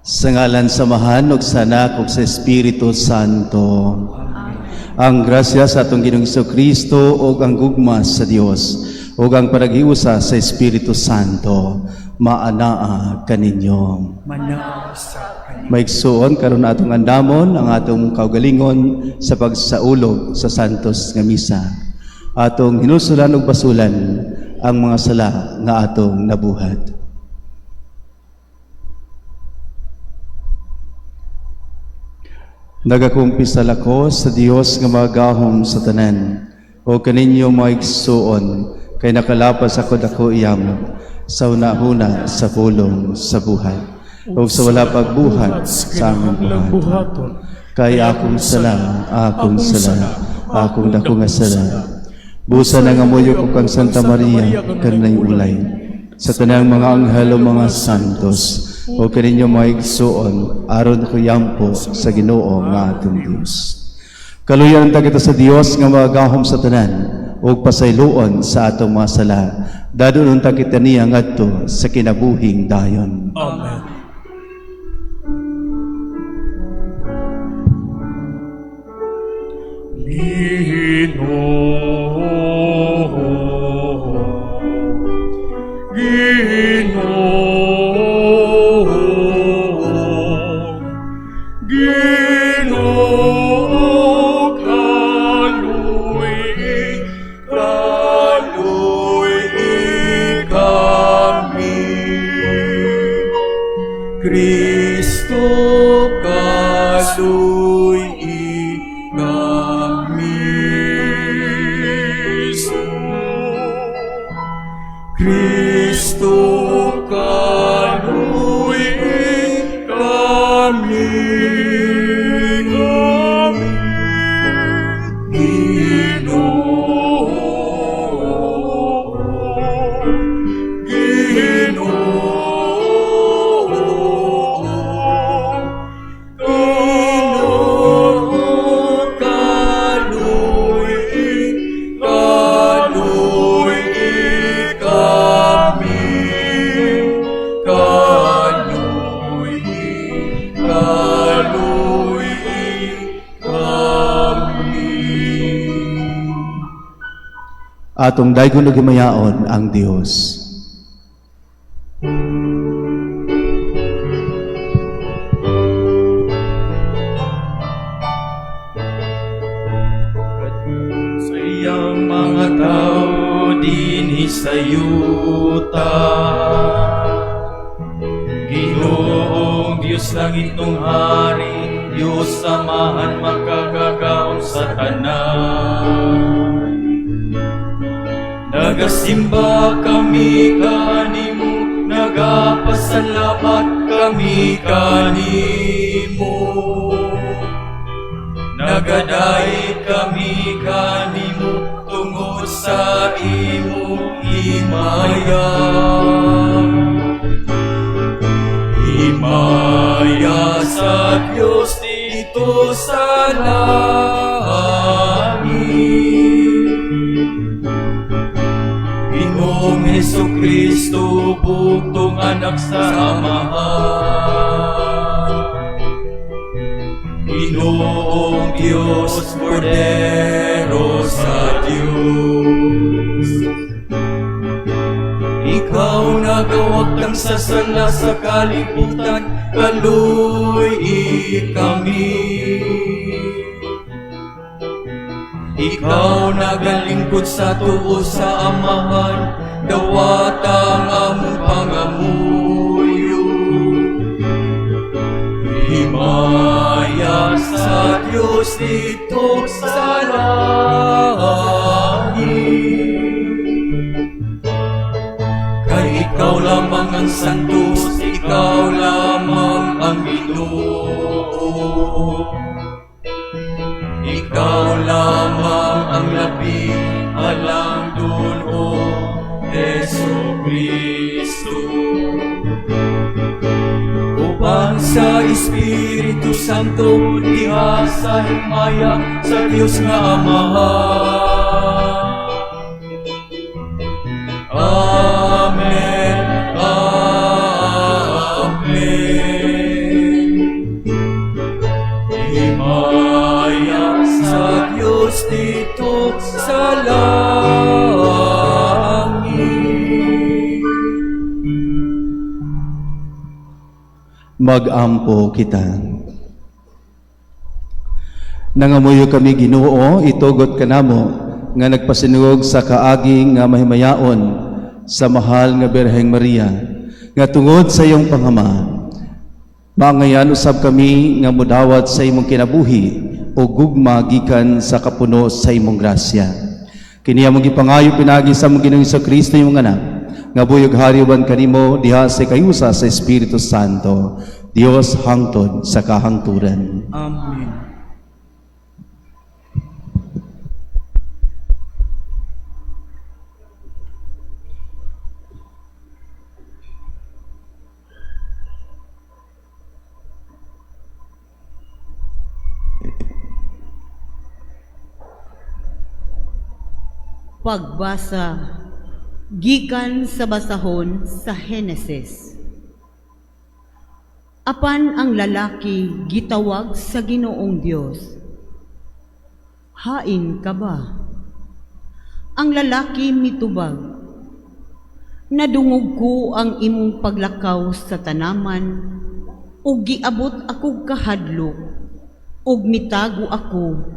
Sa ngalan samahan ug sa Anak ug sa Espiritu Santo. Ang grasya sa atong Ginoong Kristo ug ang gugma sa Dios ug ang panagiusa sa Espiritu Santo maanaa kaninyo. Manaa sa kaninyo. Maigsuon karon atong andamon ang atong kaugalingon sa pagsaulog sa Santos nga misa. Atong hinusulan ug basulan ang mga sala nga atong nabuhat. Nagakumpisal ako sa Dios nga magahom sa tanan, o kaninyo maigsuon, kay nakalapas ako dako iyam, sa unahuna sa pulong sa buhay, o sa wala pagbuhat sa among buhat. Kay akong sala, akong dako nga sala. Busa na nga moyo ko kang Santa Maria, kanay ulay, sa tanang mga anghel o mga santos, o kaninyo maigsuon, aron ko yampo sa Ginoo nga atong Dios. Kaluyan ta kita sa Dios nga magahom sa tanan, o pasayloon sa atong mga sala, dadonon ta kita niya ngadto sa kinabuhing dayon. Amen. Kristo kaluy kami. Kristo kaluy kami. Atong daygon ug himayaon ang Dios. Sa iyang mga tao dinhi sa yuta, Ginoong Diyos langit nung hari, Diyos samahan makagagaon sa tanan. Nagasimba kami kanimo, nagapasalamat kami kanimo. Nagaday kami kanimo tungod sa imong himaya. Himaya sa Diyos dito sa langit. Ginoong Jesucristo, buktong anak sa Amahan. Ginoong Diyos, Kordero sa Diyos. Ikaw nagawag ng sasala sa kalibutan, kaluy kami. Ikaw nagalingkod sa tuo sa Amahan, dawatang among pangamuyo. Himaya sa Diyos dito sa langit. Kay ikaw lamang ang santos, ikaw lamang ang Ginoo. Ikaw lamang ang labing alam dun, O Jesucristo. Upang sa Espiritu Santo, diha sa himaya sa Diyos nga Amahan. Amen, Amen. Mag-ampo kita. Nangamuyo kami Ginoo, itugot kanamo nga nagpasinugog sa kaaging nga mahimayaon sa mahal nga Birheng Maria, nga tungod sa iyong pangama, maangayan usab kami nga mudawat sa imong kinabuhi o gugma gikan sa kapuno sa imong grasya. Kini among gipangayo pinagi sa among Ginoong Kristo imong anak, nga buyog hariban kanimo diha sa kayusa sa Espiritu Santo, Dios hangtod sa kahangturan. Amen. Pagbasa gikan sa basahon sa Henesis. Apan ang lalaki gitawag sa Ginoong Dios, hain ka ba? Ang lalaki mitubag, nadungog ko ang imong paglakaw sa tanaman, ug giabot ako kahadlok, ug mitago ako,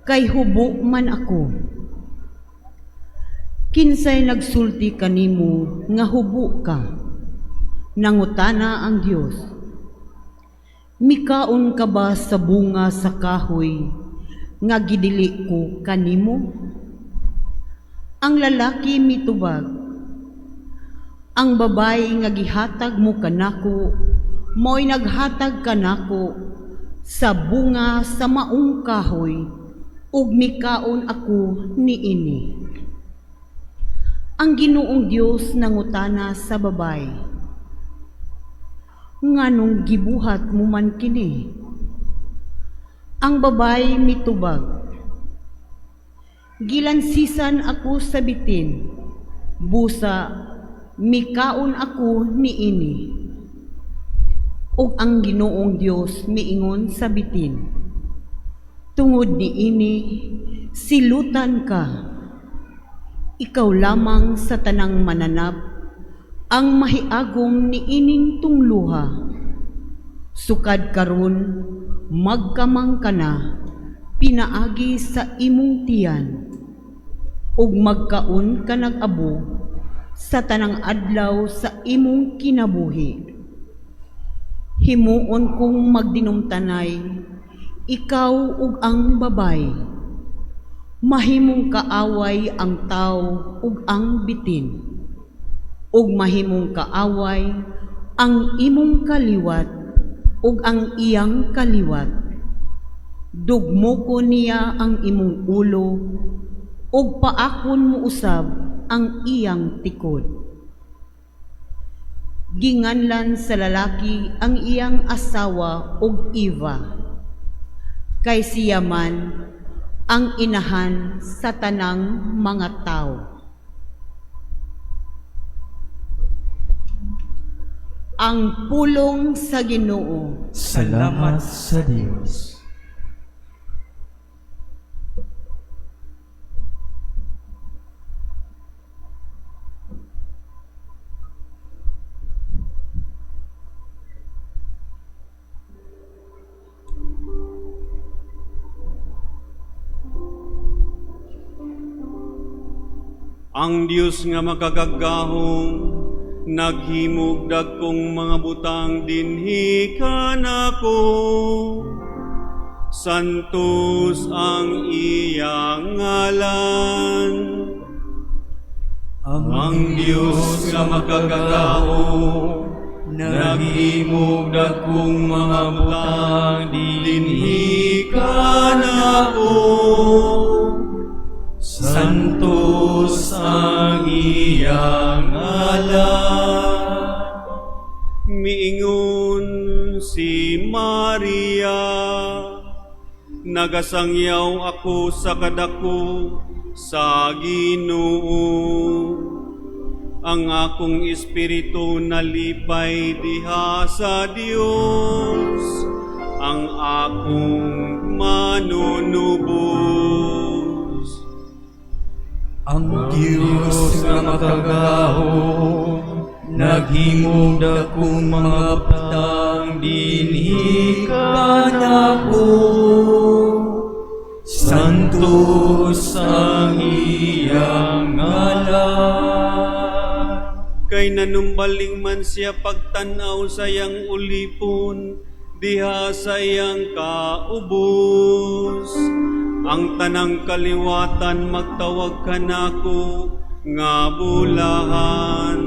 kay hubo man ako. Kinsay nagsulti kanimo nga hubo ka? Nangutana ang Dios. Mikaon ka ba sa bunga sa kahoy nga gidili ko kanimo? Ang lalaki mitubag, ang babae nga gihatag mo kanako, mo'y naghatag kanako sa bunga sa maong kahoy, ug mikaon ako niini. Ang Ginoong Dios nangutana sa babae, nganong gibuhat mo man kini? Ang babae mitubag, gilansisan ako sa bitin, busa mikaon ako niini. Ug ang Ginoong Dios miingon sa bitin, tungod niini silutan ka. Ikaw lamang sa tanang mananap ang mahiagom ni ining tungluha. Sukad karon magkamang ka na pinaagi sa imong tiyan, ug magkaon ka nag-abo sa tanang adlaw sa imong kinabuhi. Himuon kong magdinumtanay, ikaw ug ang babay. Mahimong kaaway ang tao ug ang bitin, ug mahimong kaaway ang imong kaliwat ug ang iyang kaliwat. Dugmo ko niya ang imong ulo, ug paakon mo usab ang iyang tikod. Ginganlan sa lalaki ang iyang asawa ug Eva, kay siya man ang inahan sa tanang mga tao. Ang pulong sa Ginoo. Salamat sa Diyos. Ang Dios nga makagagahong naghimog dagkong mga butang dinhi kanako. Santos ang iyang ngalan. Ang Dios nga makagagahong naghimog dagkong mga butang dinhi kanako. Santos ang iyang ngalan. Miingon si Maria, nagasangyaw ako sa kadako sa Ginoo. Ang akong espiritu nalipay diha sa Dios, ang akong manunubos. Ang Diyos nga makagahong naghimog dakong mga patang dinhi ka nako. Santos ang iyang ngalan. Kay nanumbaling man siya pagtanaw sa iyang ulipon, diha sa iyang kaubos. Ang tanang kaliwatan magtawag kanako nga bulahan.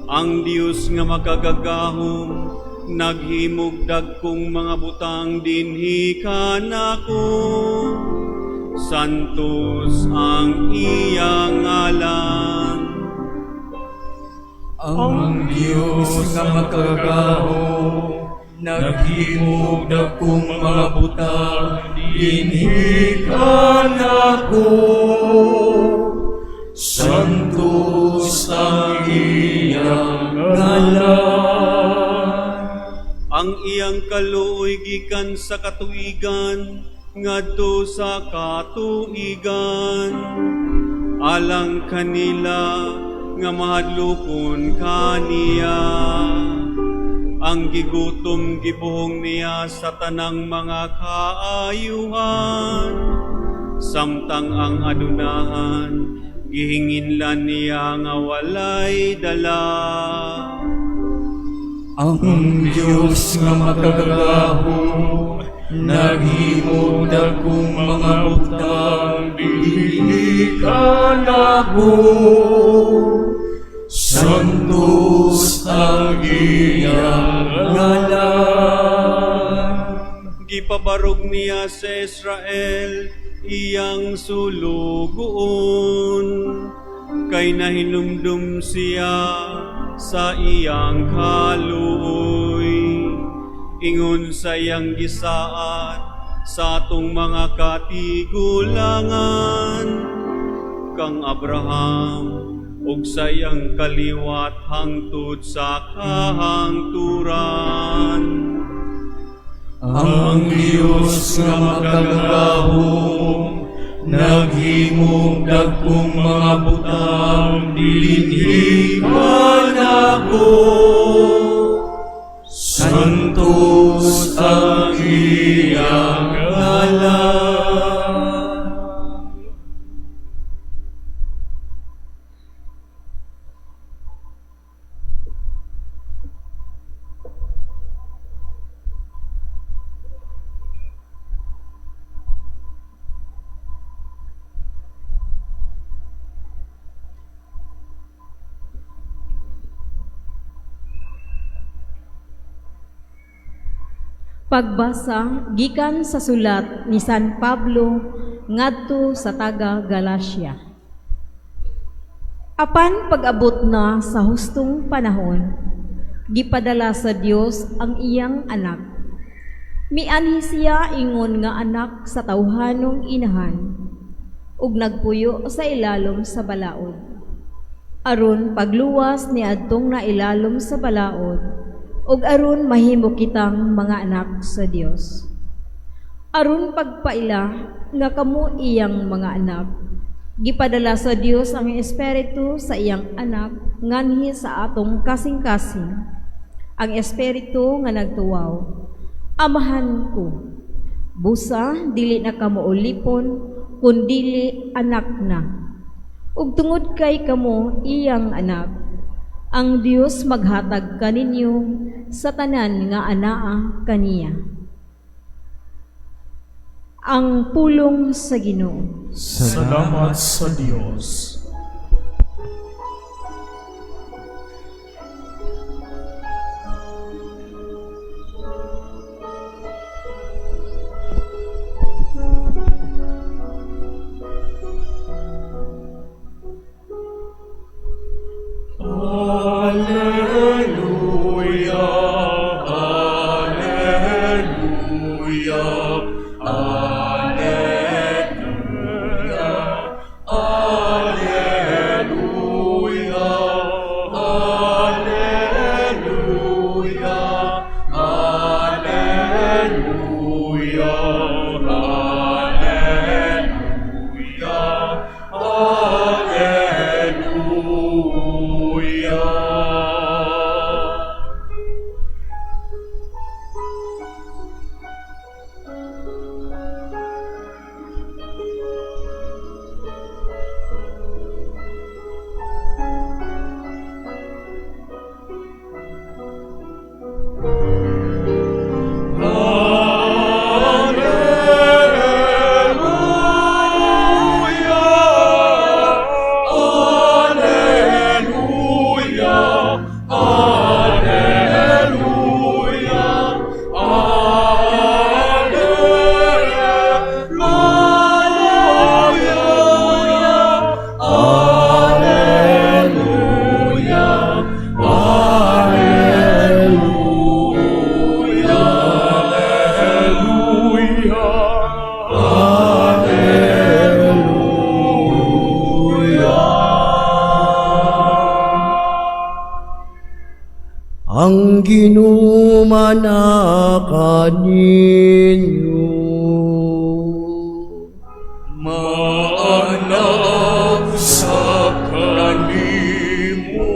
Ang Dios nga makagagahom naghimugdag kong mga butang dinhi kanako. Santos ang iyang ngalan. Ang Diyos nga makagahom naghimog dakong mga butang dinhi kanako. Santos ang iyang ngalan. Ang iyang kaluoy gikan sa katuigan ngadto sa katuigan. Alang kanila nga mahadlokon kaniya. Ang gigutom gibuhong niya sa tanang mga kaayuhan. Samtang ang adunahan gihinginlan niya nga walay dala. Ang Diyos nga makagahom naghimog dakong mga butang dinhi kanako. Santos ang iyang ngalan. Gipabarog niya sa Israel iyang sulugoon. Kay nahinumdum siya sa iyang kaluoy. Ingon sa iyang gisaad sa atong mga katigulangan. Kang Abraham ug sa iyang kaliwat hangtod sa kahangturan. Ang Diyos nga makagahom naghimog dakong mga butang dinhi kanako. Santos ang iyang ngalan. Pagbasa gikan sa sulat ni San Pablo ngadto sa taga Galacia. Apan pag-abot na sa hustong panahon, gipadala sa Dios ang iyang anak. Mianhi siya ingon nga anak sa tawhanong inahan, ug nagpuyo sa ilalom sa balaod. Aron pagluwas ni adtong nailalom sa balaod, ug aron mahimo kitang mga anak sa Dios. Aron pagpaila nga kamo iyang mga anak, gipadala sa Dios ang Espiritu sa iyang anak nganhi sa atong kasing-kasing. Ang Espiritu nga nagtuwaw, Amahan ko, busa dili na kamo ulipon, kundili anak na. Ug tungod kay kamo iyang anak, ang Dios maghatag kaninyo sa tanan nga anaa kaniya. Ang pulong sa Ginoo. Salamat sa Diyos. Alleluia, alleluia, alleluia, alleluia, alleluia, alleluia, alleluia. na kaninyo. Maanak sa kanimo.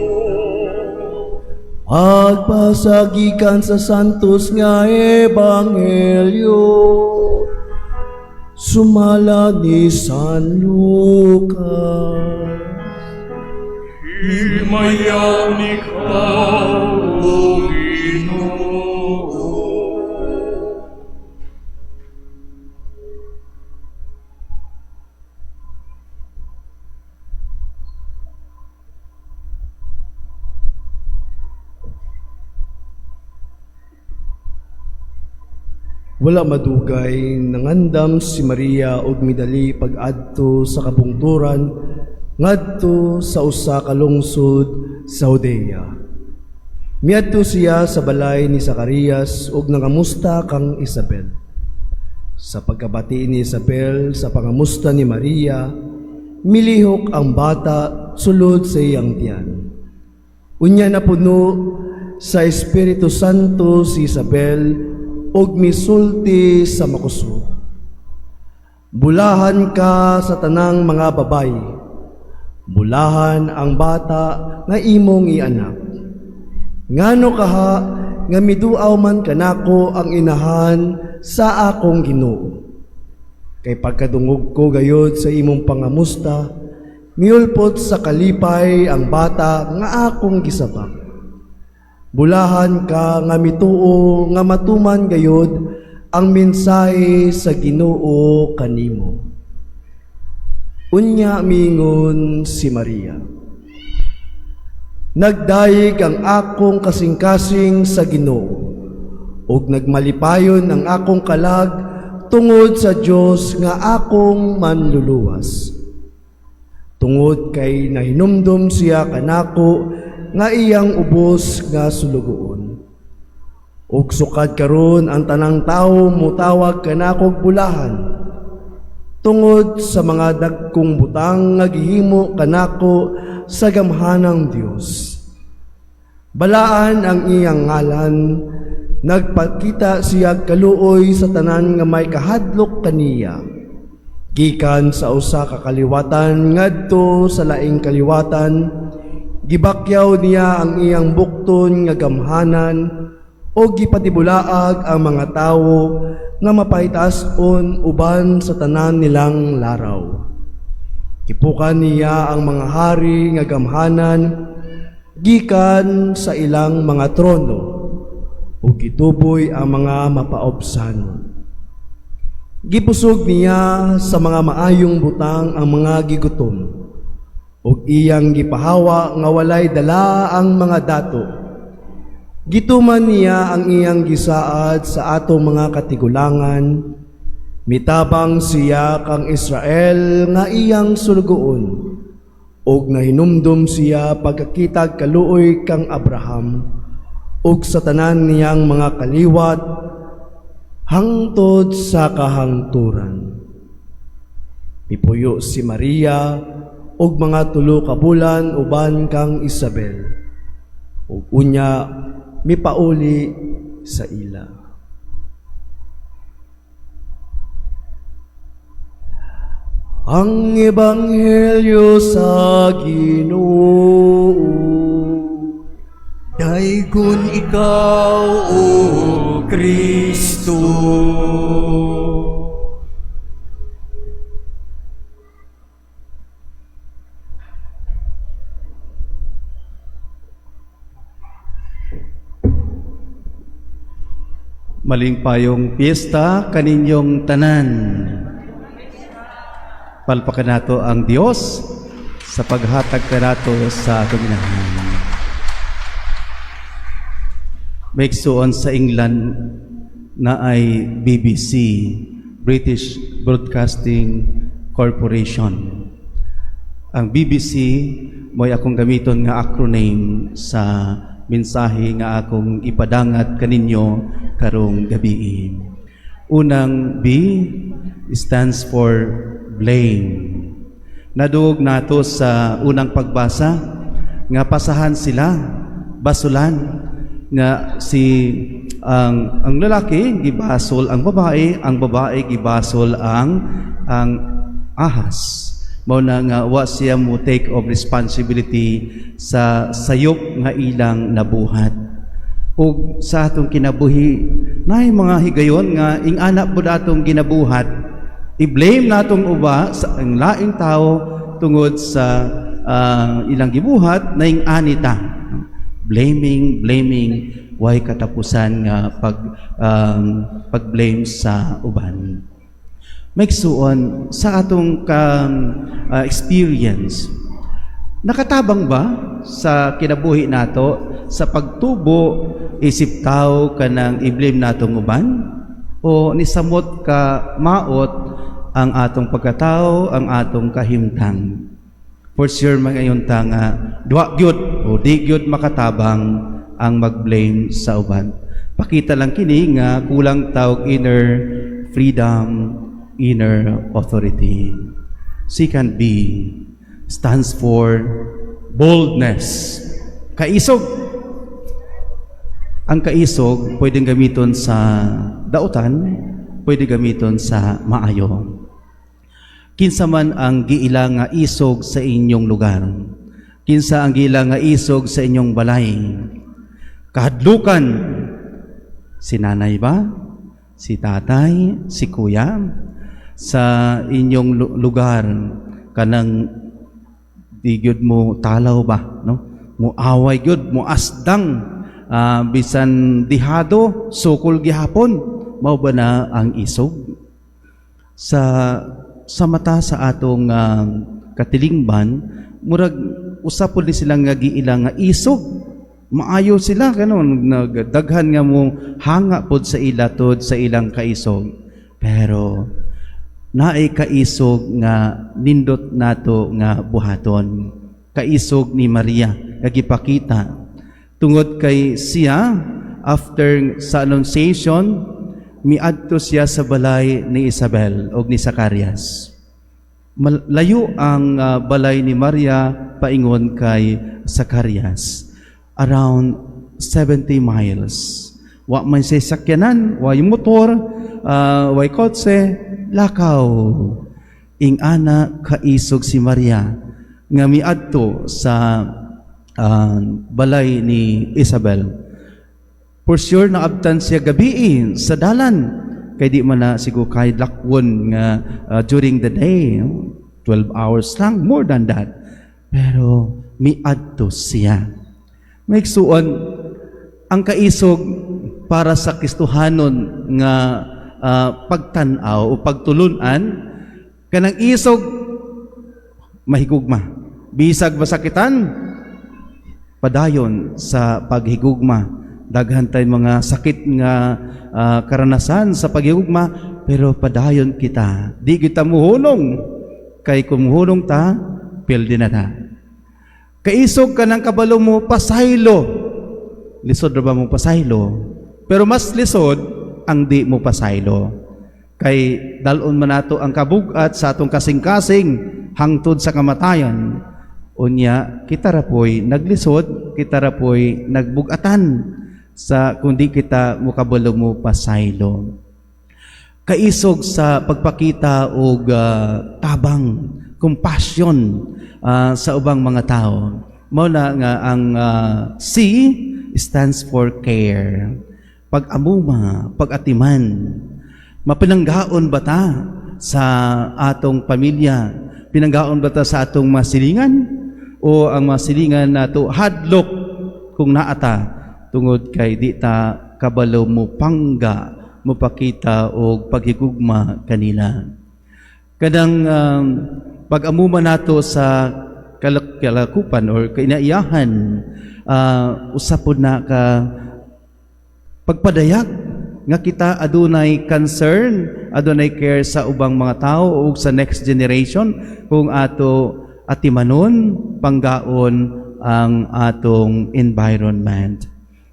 Pagpasagikan sa santos nga ebanghelyo, sumala ni San Lucas. Himayaw ni Ikaw, O Ginoo. Wala madugay nangandam si Maria og midali pag-adto sa kabungturan ngadto sa usa ka lungsod sa Judea. Miadto siya sa balay ni Zacarias ug nangamusta kang Isabel. Sa pagkabati ni Isabel sa pangamusta ni Maria, milihok ang bata sulod sa iyang tiyan. Unya napuno sa Espiritu Santo si Isabel og misulti sa makusog. Bulahan ka sa tanang mga babay. Bulahan ang bata nga imong ianak. Ngano kaha nga miduaw man kanako ang inahan sa akong Ginoo. Kay pagkadungog ko gayod sa imong pangamusta, miulpot sa kalipay ang bata nga akong gisabak. Bulahan ka nga mituo nga matuman gayod ang mensahe sa Ginoo kanimo. Unya mingon si Maria. Nagdayeg ang akong kasing-kasing sa Ginoo ug nagmalipayon ang akong kalag tungod sa Dios nga akong manluluwas. Tungod kay nahinumdum siya kanako nga iyang ubos nga sulugoon. Ug sukad karon ang tanang tawo mutawag kanakog bulahan. Tungod sa mga dagkong butang nga gihimo kanako sa gamhanang Dios. Balaan ang iyang ngalan, nagpakita siya kaluoy sa tanan nga may kahadlok kaniya. Gikan sa usa ka kaliwatan ngadto sa laing kaliwatan, gibakyaw niya ang iyang bukton nga gamhanan o gipatibulaag ang mga tawo nga mapaitas-on uban sa tanan nilang laraw. Kipukan niya ang mga hari nga gamhanan gikan sa ilang mga trono o gituboy ang mga mapaobsan. Gipusog niya sa mga maayong butang ang mga gigutom ug iyang gipahawa nga walay dala ang mga dato. Gituman niya ang iyang gisaad sa atong mga katigulangan, mitabang siya kang Israel nga iyang sulugoon, ug nahinumdum siya pagkakitag kaluoy kang Abraham, ug sa tanan niyang mga kaliwat, hangtod sa kahangturan. Pipuyo si Maria, ug mga tulo ka bulan uban kang Isabel, ug unya mipauli sa ila. Ang ebanghelyo sa Ginoo. Daigon ikaw, O Kristo. Maling payong piyesta kaninyong tanan. Palpakan nato ang Dios sa paghatag kanato sa atong inahan. Maigsuon sa England na ay BBC, British Broadcasting Corporation. Ang BBC mo'y akong gamiton nga acronym sa mensahe nga akong ipadangat kaninyo karong gabi. Unang B stands for blame. Nadug nato sa unang pagbasa nga pasahan sila, basulan nga si ang lalaki gibasol ang babae gibasol ang ahas. Mao na nga wa siya mo take of responsibility sa sayop nga ilang nabuhat. Ug sa atong kinabuhi naay mga higayon nga ing anak pud atong ginabuhat, i-blame natong uba sa ang laing tao tungod sa ilang gibuhat na ing anita. Blaming, way katapusan nga pag-blame sa uban. Maigsuon sa atong experience, nakatabang ba sa kinabuhi nato sa pagtubo isip tao kanang i-blame natong uban, o nisamot ka maot ang atong pagkatao, ang atong kahimtang? For sure magayon ta nga duwa gyud o di gyud makatabang ang mag-blame sa uban. Pakita lang kini nga kulang tawag inner freedom, inner authority. Second B stands for boldness. Kaisog. Ang kaisog pwedeng gamiton sa dautan, pwede gamiton sa maayo. Kinsa man ang giila nga isog sa inyong lugar? Kinsa ang giila nga isog sa inyong balay? Kahadlukan, si nanay ba? Si tatay? Si kuya? Sa inyong lugar kanang di gyud mo talaw ba, no? Mo away gyud, mo asdang, bisan dihado sukol gihapon, mao ba na ang isog? Sa mata sa atong katilingban, murag usapon ni sila nga giila nga isog. Maayo sila kanon, nagdaghan nga mo hanga pod sa ila tod sa ilang kaisog. Pero naay kaisog nga nindot nato nga buhaton. Kaisog ni Maria nga gipakita tungod kay siya after sa annunciation miadto siya sa balay ni Isabel o ni Zacarias. Layo ang balay ni Maria paingon kay Zacarias, around 70 miles. Wa may sasakyanan, way motor, way kotse, lakaw. Ing ana kaisog si Maria nga miadto sa balay ni Isabel. For sure naabtan siya gabi sa dalan, kay di man na siguro kay lakwon nga during the day, 12 hours lang, more than that. Pero miadto siya. Maigsuon, ang kaisog para sa Kristohanon nga pagtanaw o pagtulunan, kanang isog mahigugma. Bisag masakitan, padayon sa paghigugma. Daghan tay mga sakit nga karanasan sa paghigugma, pero padayon kita. Di kita muhunong, kay kung muhunong ta, pildi na ta. Kaisog ka ng kabalo mo, pasaylo. Lisod na ba mo pasaylo? Pero mas lisod ang di mo pasaylo. Kay dalon man nato ang kabugat sa atong kasing-kasing hangtod sa kamatayan. Unya, kita rapoy naglisod, kita rapoy nagbugatan sa kundi kita mo kabalo mo pasaylo. Kaisog sa pagpakita og tabang, compassion sa ubang mga tao. Mao na nga ang C stands for care. Pag-amuma, pag-atiman. Mapinanggaon ba ta sa atong pamilya? Pinanggaon ba ta sa atong masilingan? O ang masilingan nato hadlok kung naata tungod kay di ta kabalo mo pangga mo pakita og paghigugma kanila. Kadang pag-amuma nato sa kalakupan or kinaiyahan, usapod na ka pagpadayag nga kita adunay concern, adunay care sa ubang mga tao o sa next generation kung ato atimanon, panggaon ang atong environment.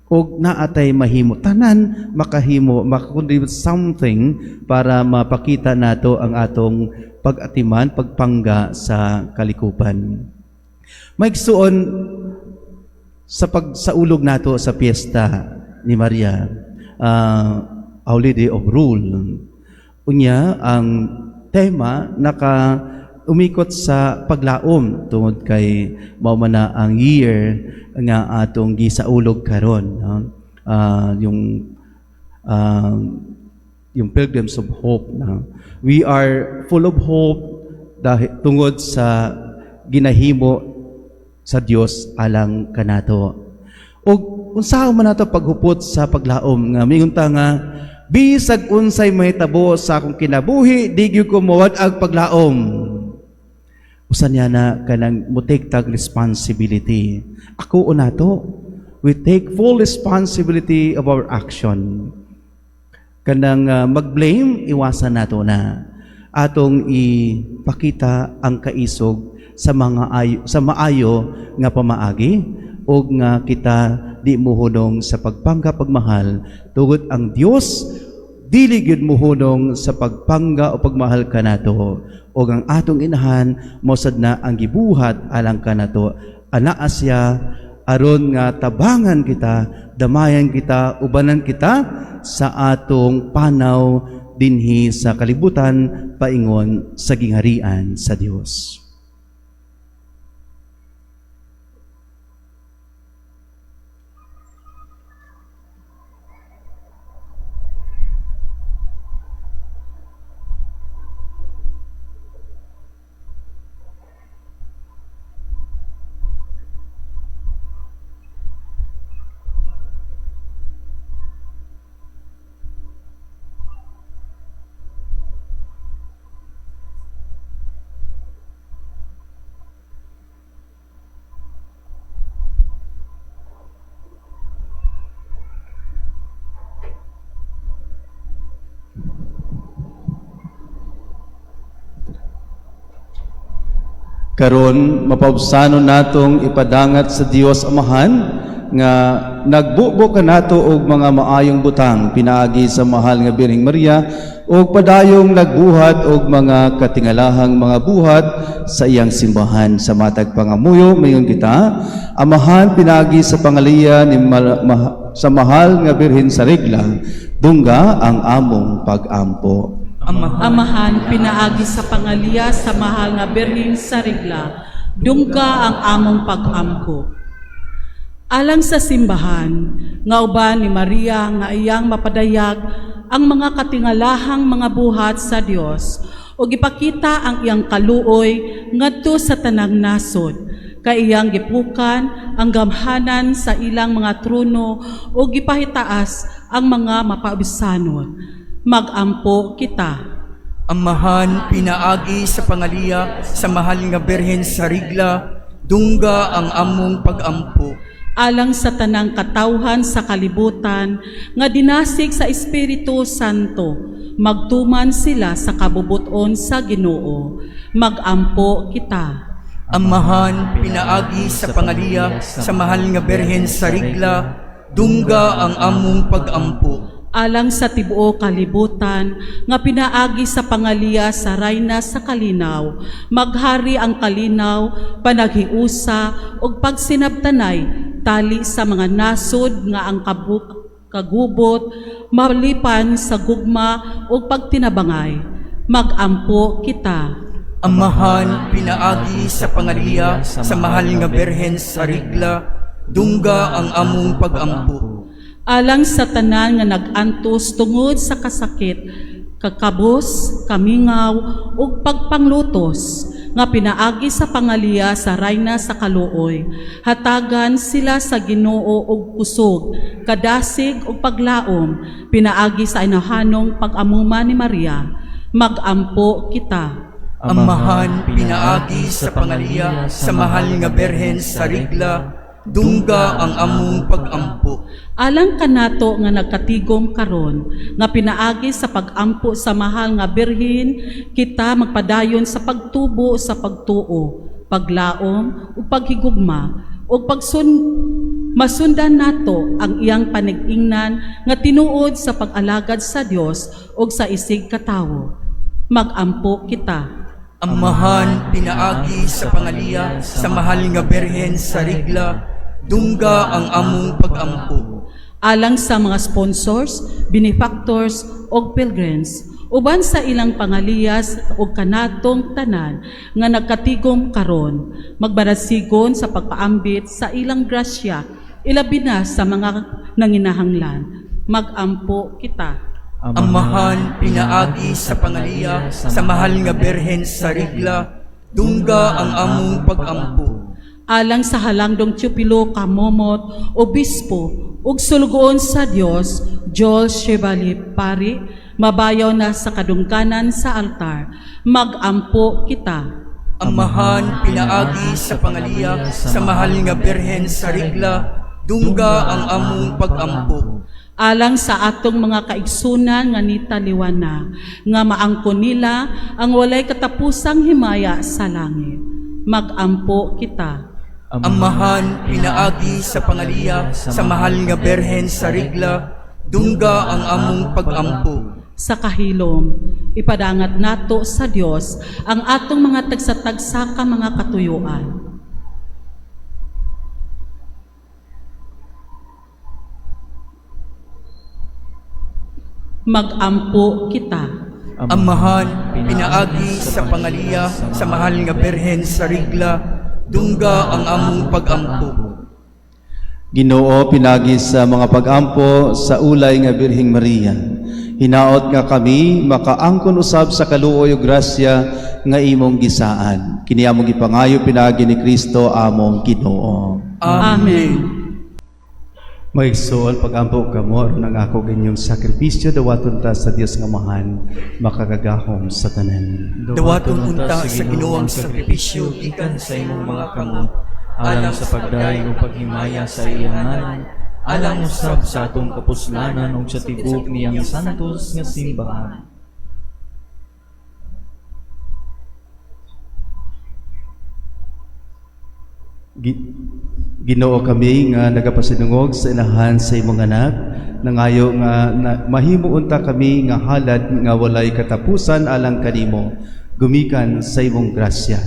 O naatay mahimo tanan, makahimo, makakontribute something para mapakita nato ang atong pag-atiman, pagpangga sa kalikupan. Maigsuon sa ulog nato sa piyesta ni Maria, holiday of rule. Unya, ang tema naka umikot sa paglaom tungod kay mao man na ang year nga atong gisaulog karon, no? Yung Pilgrims of Hope, no? We are full of hope dahil tungod sa ginahimo sa Dios alang kanato. Og unsa man nato paghupot sa paglaom nga mingon ta nga bisag unsay mahitabo sa akong kinabuhi di gyud ko mawad-ag paglaom. Usan niya na kanang mo take tag responsibility. Ako unato, we take full responsibility of our action. Kanang mag-blame, iwasan nato na. Atong ipakita ang kaisog sa sa maayo nga pamaagi o nga kita di muhunong sa pagpangga pagmahal tugod ang Dios dili gyud muhunong sa pagpangga o pagmahal kanato o ang atong inahan mosad na ang gibuhat alang kanato anaa siya aron nga tabangan kita, damayan kita, ubanan kita sa atong panaw dinhi sa kalibutan paingon sa gingharian sa Dios. Karon mapabsano natong ipadangat sa Dios Amahan nga nagbubo kanato og mga maayong butang pinaagi sa mahal nga Birheng Maria og padayong nagbuhat og mga katingalahang mga buhat sa iyang simbahan sa matag pangamuyo mayon kita Amahan pinaagi sa pangaliya ni sa mahal nga Birhen sa Regla dungga ang among pag-ampo. Amahan, pinaagi sa pangaliya sa mahal nga Birhen sa Regla, dungga ang among pag-amko. Alang sa simbahan, nga uban ni Maria nga iyang mapadayag ang mga katingalahang mga buhat sa Dios o gipakita ang iyang kaluoy ngadto sa tanang nasod, kay iyang gipukan ang gamhanan sa ilang mga trono o gipahitaas ang mga mapausanon. Mag-ampo kita. Amahan, pinaagi sa pangaliya sa mahal nga Birhen sa Regla, dungga ang among pag-ampo. Alang sa tanang katawhan sa kalibutan, nga dinasig sa Espiritu Santo, magtuman sila sa kabubuton sa Ginoo. Mag-ampo kita. Amahan, pinaagi sa pangaliya sa mahal nga Birhen sa Regla, dungga ang among pag-ampo. Alang sa tibuo kalibutan, nga pinaagi sa pangaliya sa Rayna sa Kalinaw, maghari ang kalinaw, panaghiusa, o pagsinabtanay, tali sa mga nasod nga ang kagubot, malipan sa gugma o pagtinabangay. Mag-ampo kita. Amahan, pinaagi sa pangaliya sa mahal nga Birhen sa Regla, dungga ang among pag-ampo. Alang sa tanan nga nag-antos tungod sa kasakit, kakabos, kamingaw, ug pagpanglutos, nga pinaagi sa pangaliya sa Rayna sa Kaluoy, hatagan sila sa Ginoo og kusog, kadasig ug paglaom, pinaagi sa inahanong pag-amuma ni Maria. Mag-ampo kita. Amahan, pinaagi sa pangaliya sa mahal nga Birhen sa Regla, dungga ang among pag-ampo. Alang kanato nga nagkatigom karon, nga pinaagi sa pag-ampo sa mahal nga Birhen, kita magpadayon sa pagtubo sa pagtuo, paglaom ug paghigugma ug masundan nato ang iyang panag-ingnan nga tinuod sa pag-alagad sa Dios ug sa isig katawo. Mag-ampo kita. Amahan, pinaagi sa pangaliya sa mahal nga Birhen sa Regla, dungga ang among pag-ampo. alang sa mga sponsors, benefactors o pilgrims, uban sa ilang pangaliyas o kanatong tanan nga nagkatigom karon, magbarasigon sa pagpaambit sa ilang grasya, ilabi na sa mga nanginahanglan. Magampo kita. Amahan, pinaagi sa pangaliya, sa mahal nga Berhen sa Rigla, dungga ang among pag-ampo. Alang sa halangdong Teopilo Kamomot, Obispo, ug sulugoon sa Dios, Joel Chevalier Pari, mabayaw na sa kadungkanan sa altar, magampo kita. Amahan, pinaagi sa pangaliya, sa mahal nga Berhen sa Rigla, dungga ang among pag-ampo. Alang sa atong mga kaigsunan nga nitaliwan na, nga maangkon nila ang walay katapusang himaya sa langit. Magampo kita. Amahan, pinaagi sa pangaliya, sa mahal nga Berhen sa Rigla, dungga ang among pag-ampo. Sa kahilom, ipadangat nato sa Dios ang atong mga tagsatagsa ka mga katuyuan. Magampo kita. Amahan, pinaagi sa pangaliya, sa mahal nga Berhen sa Rigla, dungga ang among pag-ampo. Ginoo, pinagi sa mga pag-ampo sa ulay nga Birheng Maria. Hinaot nga kami makaangkon usab sa kaluoy ug grasya nga imong gisaan. Kini among gipangayo pinagi ni Kristo among Ginoo. Amen. Maigsoon pag-ampo kamo nang ako ganyong sakripisyo dawaton ta sa Dios nga mahan makagagahom sa tanan. Dawaton unta sa Ginoong sakripisyo ikan sa imong mga kamot, alang sa pagdayo o paghimaya sa iyangan, alang usab sa atong kapuslanan ug sa tibok niyang santos nga simbahan. Ginoo kami nga nagapasinungog sa inahan sa imong anak, nangayo nga mahimo unta kami nga halad nga walay katapusan alang kanimo, gumikan sa imong grasya.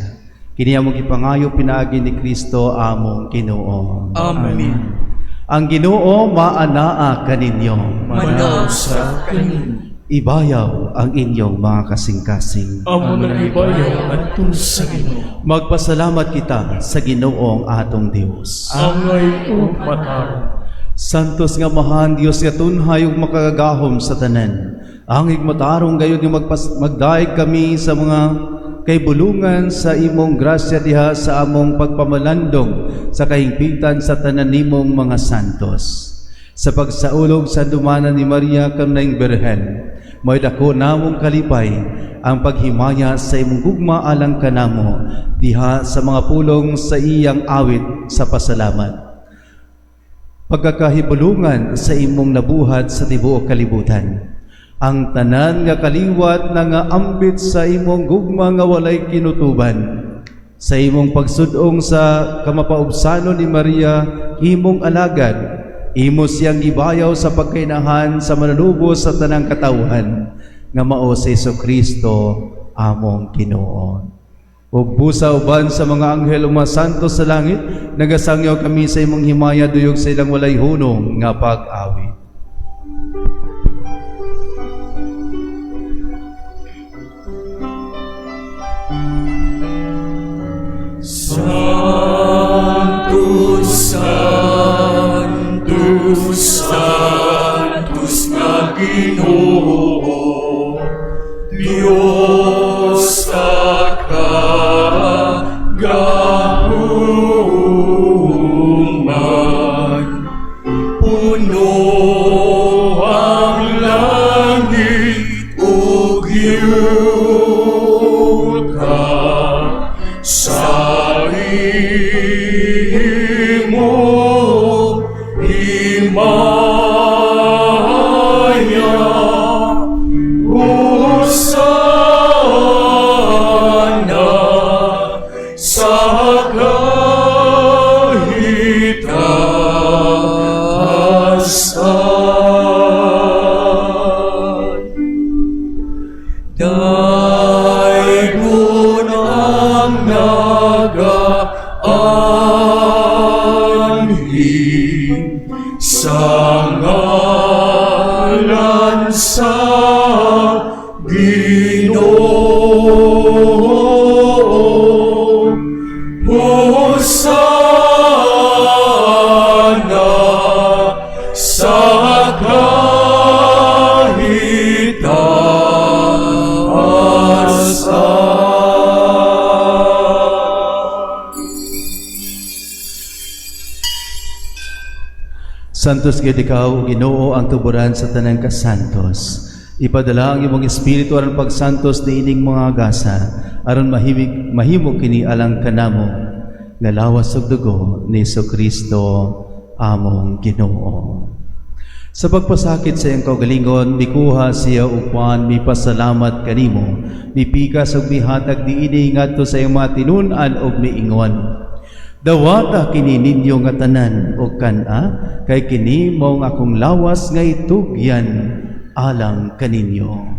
Kini among ipangayo pinaagi ni Kristo among Ginoo. Amen. Ang Ginoo maanaa kaninyo. Manaw sa kanin. Ibayaw ang inyong mga kasing-kasing. Amo na ibayaw adto sa Ginoo. Magpasalamat kita sa Ginoong atong Dios. Angay o matar. Santos nga mahan Dios nga tunhay ug makagagahom sa tanan. Angig matarong gayud nga magdaig kami sa mga kaibulungan sa imong grasya diha sa among pagpamalandong sa kahingpitan sa tanan nimong mga santos. Sa pagsaulog sa dumanan ni Maria kanang Berhen, may dako namong kalipay ang paghimaya sa imong gugma alang kanamo diha sa mga pulong sa iyang awit sa pasalamat. Pagkakahibulungan sa imong nabuhat sa tibuok kalibutan, ang tanan nga kaliwat na nga ambit sa imong gugma nga walay kinutuban, sa imong pagsudong sa kamapaubsanon ni Maria, imong alagad, imo siyang gibayaw sa pagkainahan sa mananubos sa tanang katawhan nga mao si Jesucristo among Ginoo. Ug busa uban sa mga anghel ug mga santos sa langit, nagasangyaw kami sa imong himaya duyog sa ilang walay hunong nga pag-awit. Santos, Santos, Santos na Ginoo, Diyos takagahuman, puno ang langit ug yuta sa imong himaya. Hosana sa kahitasan. Daigon ang nagaanhin sa sa Ginoo. Hosana sa Santos gid ikaw, Ginoo, ang tuburan sa tanan ka santos. Ipadala ang imong espiritu aron pagsantos ni ining mga gasa, aron mahimo kini alang kanamo nga lawas ug dugo ni Jesucristo among Ginoo. Sa pagpasakit sa iyang kaugalingon, mikuha siya upuan, mipasalamat kanimo, mipikas ug mihatag diini ngadto sa iyong mga tinun-an ug miingon. Dawata kini ninyo nga tanan o kana, kay kini mao nga akong lawas nga itugyan alang kaninyo.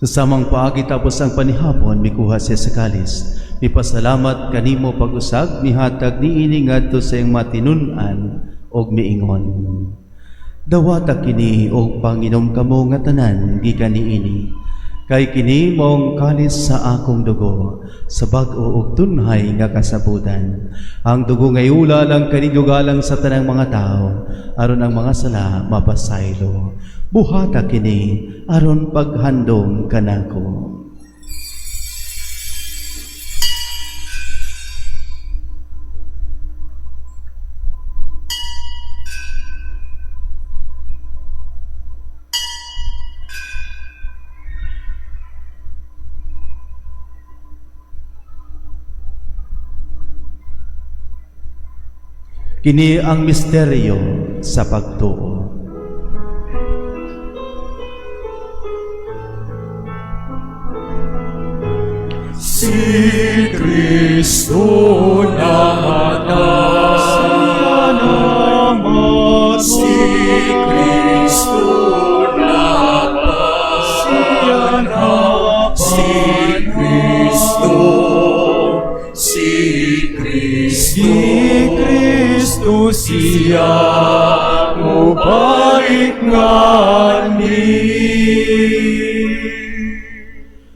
Sa samang paagi tapos ang panihapon, mikuha siya sa kalis. Mipasalamat kanimo pag-usag, mihatag niini ngadto sa iyang matinun-an og miingon. Dawata kini og panginom kamo nga tanan gikan niini. Kay kini maong kalis sa akong dugo, sa bag-o og tunhay nga kasabutan. Ang dugo nga iula lang kaninyo galang sa tanang mga tao, aron ang mga sala mapasaylo. Buhata kini aron paghandom kanako. Kini ang misteryo sa pagtuo. Si Kristo namatay, si Kristo namatay, si Kristo, si Kristo siya mubalik nga ni.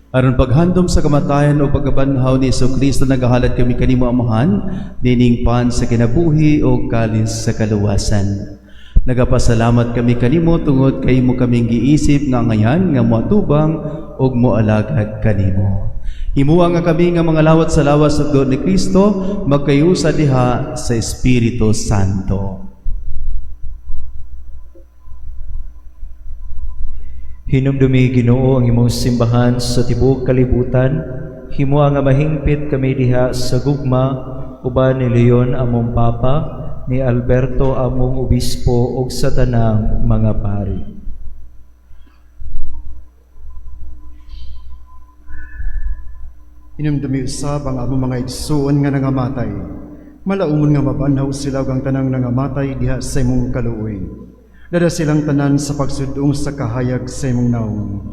Aron paghandom sa kamatayan o pagkabanhaw ni Jesucristo, nagahalad kami kanimo amahan, dining pan sa kinabuhi o kalis sa kaluwasan. Nagapasalamat kami kanimo tungod kay mo kaming giisip nga ngayan nga moatubang og moalagad kanimo. Himuwa nga kami nga mga lawat sa lawas ug dugo ni Kristo, magkayusa diha sa Espiritu Santo. Hinumdumi, Ginoo, ang imong simbahan sa tibuok kalibutan. Himoa nga mahingpit kami diha sa gugma, uban ni Leon among Papa, ni Alberto among Obispo ug sa tanang mga pari. Hinumdumi usab ang among mga igsuon nga nangamatay. Malaumon nga mabanhaw sila ug ang tanang nangamatay diha sa imong kaluoy. Dada silang tanan sa pagsudong sa kahayag sa imong naong.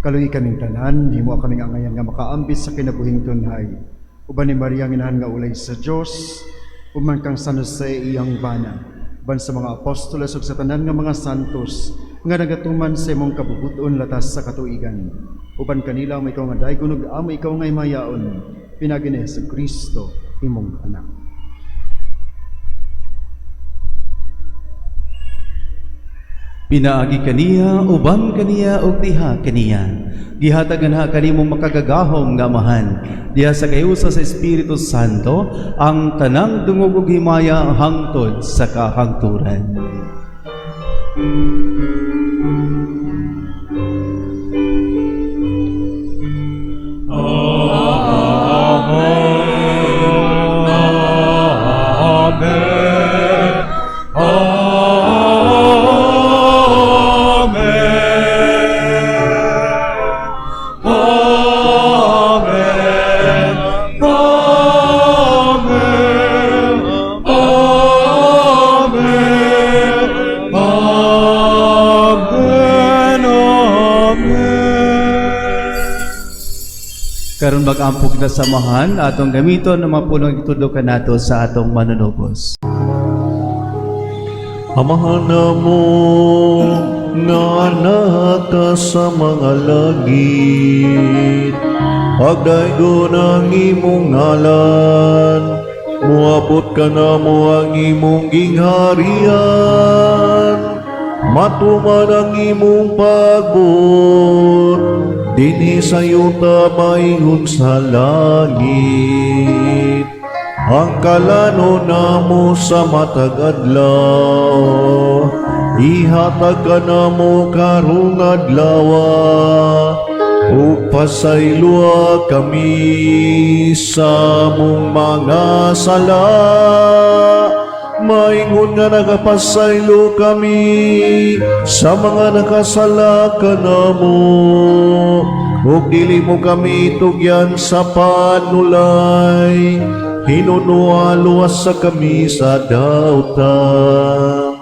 Kaluoy kaming tanan, himo kaming angayan nga makaambis sa kinabuhing tunhay. Uban ni Maria nginahan nga ulay sa Dios, uban kang San Jose iyang bana, uban sa mga apostoles ug sa tanan nga mga santos nga nagatuman sa imong kabubuton latas sa katuigan. Uban kanila may ikaw nga daygon ug amo ikaw nga mayaon, pinagi ni Jesucristo imong anak. Pinaagi kaniya, uban kaniya, o diha kaniya. Gihatagan ha kanimong makagagahom nga amahan. Diha sa kayusa sa Espiritu Santo, ang tanang dungog ug himaya hangtod sa kahangturan. karon mag-ampog na samahan atong gamiton ng mga pulong itudo kanato sa atong manunubos. Amahan na mo nga anak ka sa mga langit, pagdaygo ng imong ngalan, muabot ka na mo ang imong gingharian, matuman ang imong pagbot, dinhi sa yuta maingon sa langit. Ang kalano na mo sa matag adlaw, ihatag ka na mo karong adlawa, ug pasaylua kami sa mong mga sala. Maingon nga nagapasaylo kami sa mga nakasala ka na mo, ug dili mo kami tugyan sa panulay, hinunualuwas sa kami sa dautan.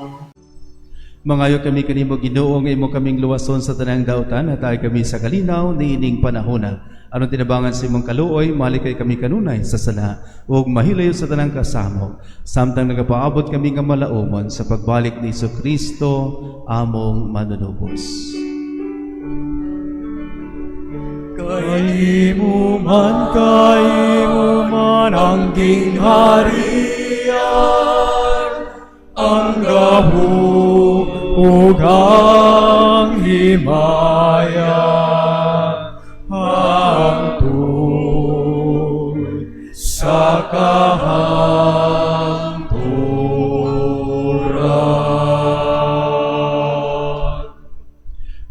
Mangayo kami kanimo Ginoo nga imo kaming luwason sa tanang dautan at ay kami sa kalinaw niining panahona. Aron tinabangan sa imong kaluoy, malikay kami kanunay sa sala ug mahilayo sa tanang kasamo. Samtang nagapaabot kami nga malaumon sa pagbalik ni Kristo among manunubos. Kaimu man ang gingharian, ang gahom ug ang himaya, hangtod sa kahangturan.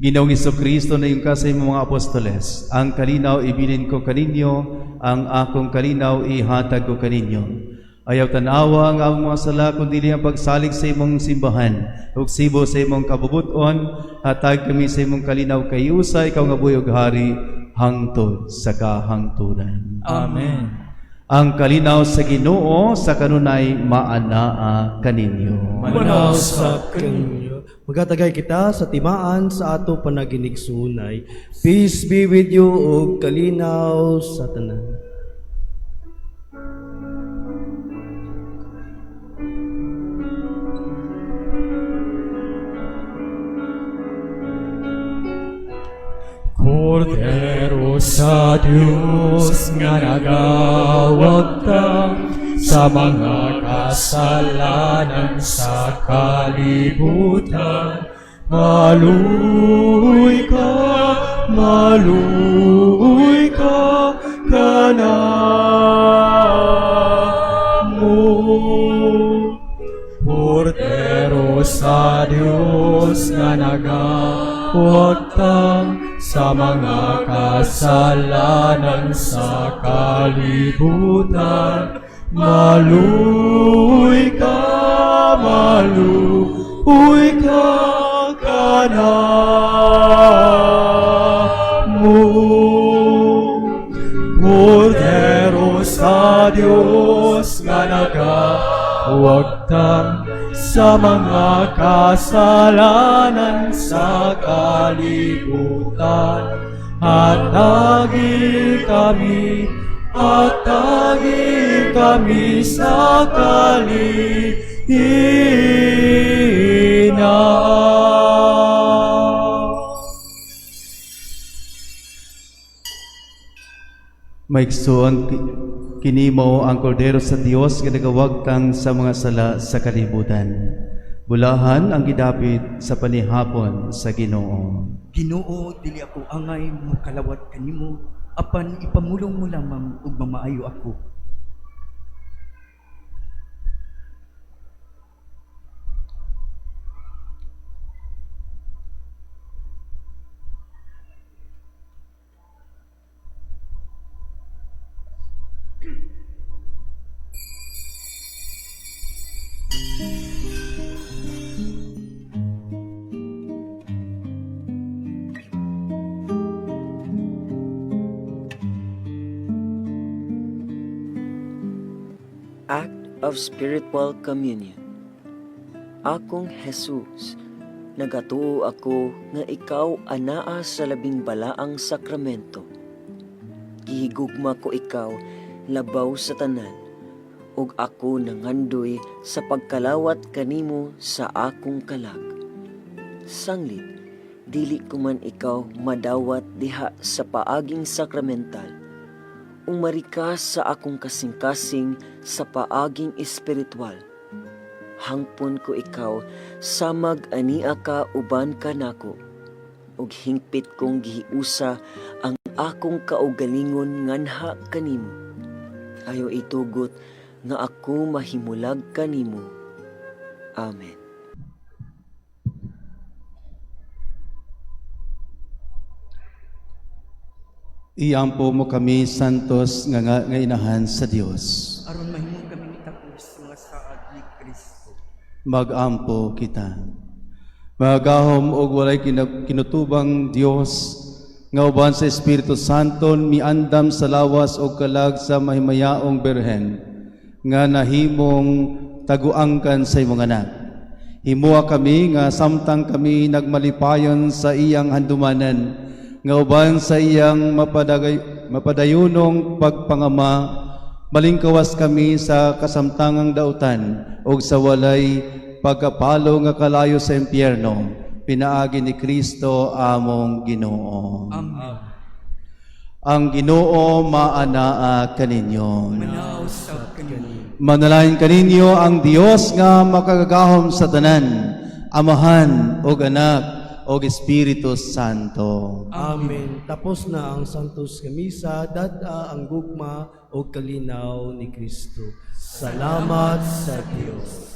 Ginoong Kristo na yung kasay mga apostoles, ang kalinaw ibilin ko kaninyo, ang akong kalinaw ihatag ko kaninyo. Ayaw tanawa ang among mga sala, kundi ang pagsalig sa imong simbahan, ug sibo sa imong kabubuton, hatag kami sa imong kalinaw kayusa, ikaw nga buyog hari, hangtod sa kahangturan. Amen. Ang kalinaw sa Ginoo sa kanunay maanaa kaninyo. Manaw sa kanyo. Magatagay kita sa timaan sa ato panaginigsunay. Peace be with you ug kalinaw sa tanan. Kordero sa Diyos nga nagawagtang sa mga kasalanan sa kalibutan, maluoy ka kanamo. Kordero sa Diyos nga nagawagtang sa mga kasalanan sa kalibutan, maluoy ka kanamo. Kordero sa Diyos nga nagawagtang sa mga kasalanan sa kalibutan, hatagi kami sa kalihinaw. Maigsoon kinimo ang kordero sa Dios nga nagawagtang sa mga sala sa kalibutan. Bulahan ang gidapit sa panihapon sa Ginoo. Ginoo, dili ako angay mo kalawat kanimo, apan ipamulong mo lamang ug mamaayo ako. Act of Spiritual Communion. Akong Jesus, nagatuo ako nga ikaw anaa sa labing balaang sakramento. gihigugma ko ikaw labaw sa tanan, ug ako nangandoy sa pagkalawat kanimo sa akong kalag. Sanglit, dili ko man ikaw madawat diha sa paaging sakramental, umari ka sa akong kasing-kasing sa paaging espiritual. Hangpon ko ikaw samag ania ka uban ka nako, ug hingpit kong gihiusa ang akong kaugalingon nganha kanimo. Ayo itugot nga ako mahimulag kanimo. Amen. Iampo mo kami, santos nga inahan sa Dios. Aron mahimong kami nitapos nga saad ni Kristo. Magampo kita. Magahom og walay kinutubang Dios, nga uban sa Espiritu Santo miandam sa lawas o kalag sa mahimayaong Birhen, nga nahimong taguangkan sa imong anak. Himuha kami nga samtang kami nagmalipayon sa iyang handumanan, nga uban sa iyang mapadayunong pagpangama, malingkawas kami sa kasamtangang dautan o sa walay pagkapalo nga kalayo sa impyerno, pinaagi ni Kristo among Ginoo. Amen. Ang Ginoo maanaa kaninyo. Manausap kaninyo. Manalain kaninyo ang Dios nga makagagahom sa tanan, Amahan o Anak o Espiritu Santo. Amen. Tapos na ang Santos nga Misa, dada ang gugma o kalinaw ni Kristo. Salamat sa Dios.